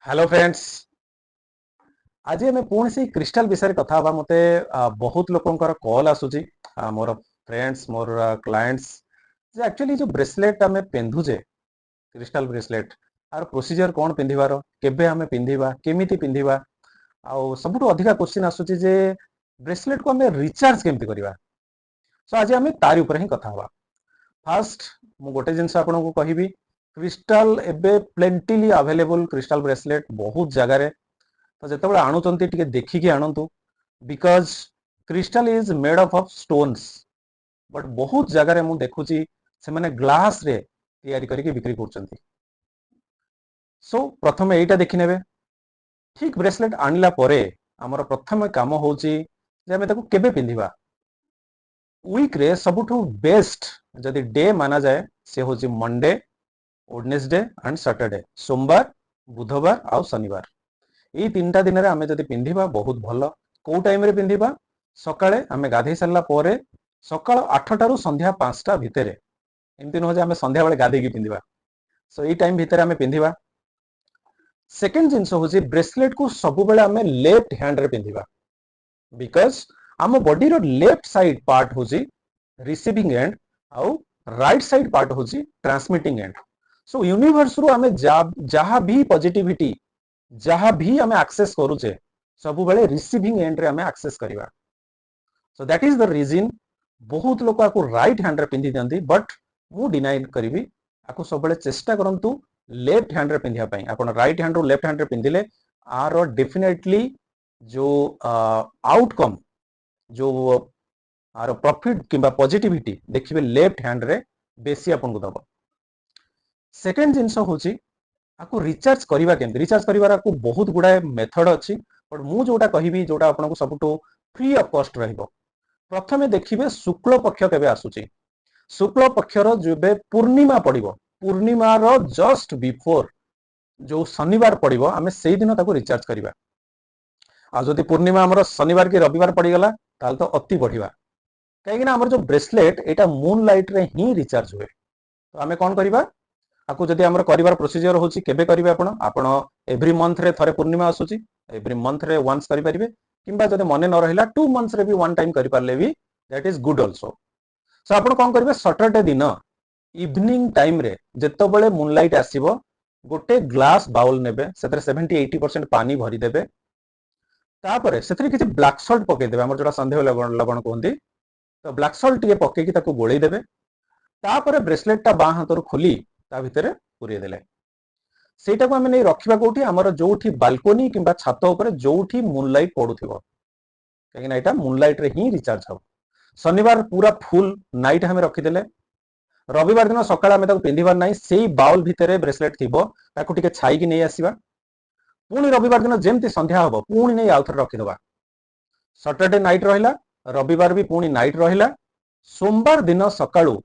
Hello friends. आज आम पुणी से क्रिस्टाल विषय कथा हवा मते बहुत लोकंकर कॉल आसुची मोर फ्रेंड्स मोर क्लाइंट्स जे एक्चुअली जो ब्रेसलेट आम पिंधुचे क्रिस्टाल ब्रेसलेट आर प्रोसीजर कौन पिंधिबार केबे आम पिंधिबा केमिति पिंधिबा आउ सबुठु अधिका क्वेश्चन आसुची जे ब्रेसलेट को आम रिचार्ज केमति करबा। सो आज आम तारि ऊपर ही कथा हवा। फास्ट मु गोटे जिनस आपनको कहबी क्रिस्टाल एबे प्लेंटिली अवेलेबल क्रिस्टाल ब्रेसलेट बहुत जगह रे तो जिते आणुचंती टिके देखिकी आणंतु because crystal is made of stones but बहुत जगह मु देखुची से माने ग्लास रे तैयारी करके बिक्री करचंती। सो प्रथम एटा देखि नेबे ठीक ब्रेसलेट आनिला परे हमर प्रथम काम होची जे हमें ताको केबे पिंधिबा। वीक रे सबुठु बेस्ट जदि डे माना जाए से होची मंडे वेडनेसडे एंड सैटरडे सोमवार बुधवार आउ शनिवार ये तीनटा दिन में आम जब पिंधिबा बहुत भल। कौ टाइम रे पिंधिबा सकाळे आम गाधे सारा पर सकाळ 8 रु संध्या 5टा भितर एमती नुह आम संध्या बेले गाधे पिंधिबा। सो ये टाइम भितर आम पिंधिबा। सेकेंड जिनस हूँ ब्रेसलेट को सब बेले आम लेफ्ट हैंड रे पिंधिबा बिकॉज आम बॉडी रो लेफ्ट साइड पार्ट हूँ रिसीविंग एंड आउ राइट साइड पार्ट हूँ ट्रांसमिटिंग एंड। सो यूनिवर्स रु आम जहाँ भी पॉजिटिविटी जहाँ भी हमें एक्सेस करूचे सब बेले रिसीविंग एंड रे हमें एक्सेस करवा। So that is the reason बहुत लोग आपको राइट हैंड रे पिंधि दियंती बट मु डिनाई करिवि आपको सब बेले चेष्टा करंतु लेफ्ट हैंड रे पिंधिया पई। आपण राइट हैंड रो लेफ्ट हैंड रे पिंधिले आर डेफिनेटली जो आउटकम जो आर प्रॉफिट किंबा पॉजिटिविटी देखिबे लेफ्ट हैंड रे बेसी आपन को दबो। सेकंड जिंस होची आपको रिचार्ज करवा केमती रिचार्ज करिवार को बहुत गुडाए मेथड अच्छी बट मु जोटा कहबी जोटा आपको सबुठो फ्री ऑफ कॉस्ट रहइबो। प्रथमे देखिबे शुक्ल पक्ष केबे आसुची शुक्ल पक्षर जेबे पूर्णिमा पड़िबो पूर्णिमा रो जस्ट बिफोर जो शनिवार पड़िबो आमे सेही दिन ताको रिचार्ज करिवा। आ जदि पूर्णिमा हमर शनिवार की रविवार पड़ीगला ताल तो अति बढ़िया कहीं हमर जो ब्रेसलेट एटा मून लाइट रे ही रिचार्ज हुए। तो आमे कोन करिबा आपको जदि हमर करिवार प्रोसीजर होची केबे करिवे आपण एवरी मंथ रे थरे पूर्णिमा आसुची एवरी मंथ रे वंस करि परिबे किंबा जदि मने न रहिला 2 मंथ्स रे भी वन टाइम करि परले भी दैट इज गुड आल्सो। सो आपण कोन करिवे सैटरडे दिन इवनिंग टाइम रे जेतो बेले मूनलाइट आसीबो गोटे ग्लास बाउल नेबे सेतरे 70-80% पानी भरी देबे तापरे सेतरे किछि ब्लैक सॉल्ट पके देबे हमर जोटा संदेह लवण कहंती तो ब्लैक सॉल्ट टिके पके कि ताको गोळेई देबे तापरे ब्रेसलेट ता बा हाथ रु खोली ता भितरे पुरे देले सेटा को आमे नै रखिबा कोठी हमर जोठी बालकोनी किंबा छात ऊपर जोठी मूनलाइट पडुथिबो काहे ना एटा मूनलाइट रे ही रिचार्ज हो। शनिवार पूरा फुल नाइट हमें रखी देले रविवार दिन सकाळ हमें ताको पिंधिबार नै सेही बाउल भितरे ब्रेसलेट थिबो ताको टिके छाई कि नै आसीबा पुणी रविवार दिन जेमति संध्या होबो पुणी नै आउथर रखि दबा सैटरडे नाइट रहिला रविवार भी पुणी नाइट रहिला सोमवार दिन सकाळू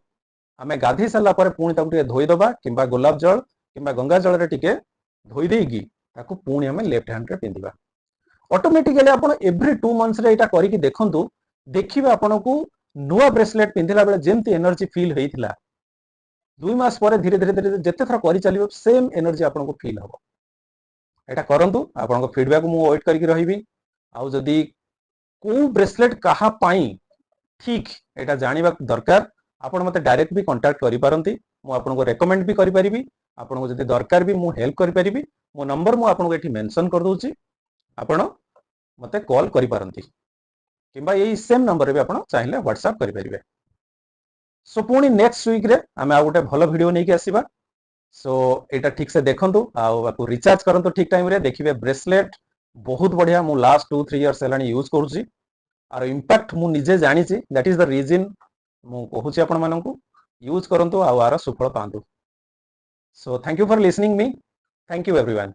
आमे गाधी सारा पर पुणी ताको टिके धोई दबा किंबा गुलाब जल किंबा गंगा जल रे टिके धोई देगी ताको पुणी हमें लेफ्ट हैंड रे पिंधिबा। ऑटोमेटिकली आपण एवरी 2 मंथ्स रे एटा करी कि देखंतु देखिबे आपण को नुवा ब्रेसलेट पिंधिला बेले जेमति एनर्जी फील हेइथिला 2 मास पर धीरे धीरे धीरे जते थरा करि चलिबो सेम एनर्जी आपण को फील हबो। एटा करंतु आपण को फीडबैक मु वेट करी रहिबी आ जदी को ब्रेसलेट कहा पाई ठीक एटा जानिबा दरकार आपण मते डायरेक्ट भी कांटेक्ट करि पारंती मु आपण को रेकमेंड भी करि परिबी आपण को जदी दरकार भी मु हेल्प करि परिबी मो नंबर मु आपण को एठी मेंशन कर दोची आपण मते कॉल करि पारंती किंबा यही सेम नंबर रे भी आपण चाहिले व्हाट्सएप करि परिबे। सो पुणी नेक्स्ट वीक रे आमे आ गोटे भलो वीडियो नै कि आसीबा। सो एटा ठीक से देखंतु आपको रिचार्ज करंतु ठीक टाइम रे देखिबे ब्रेसलेट बहुत बढ़िया मु लास्ट 2-3 इयर्स हेलानी यूज करूची आर इंपैक्ट मु निजे जानिची दैट इज द रीजन मु कहूची आपण माननकु यूज करंतु आ आर सुफल पांतु। So thank you for listening me thank you everyone.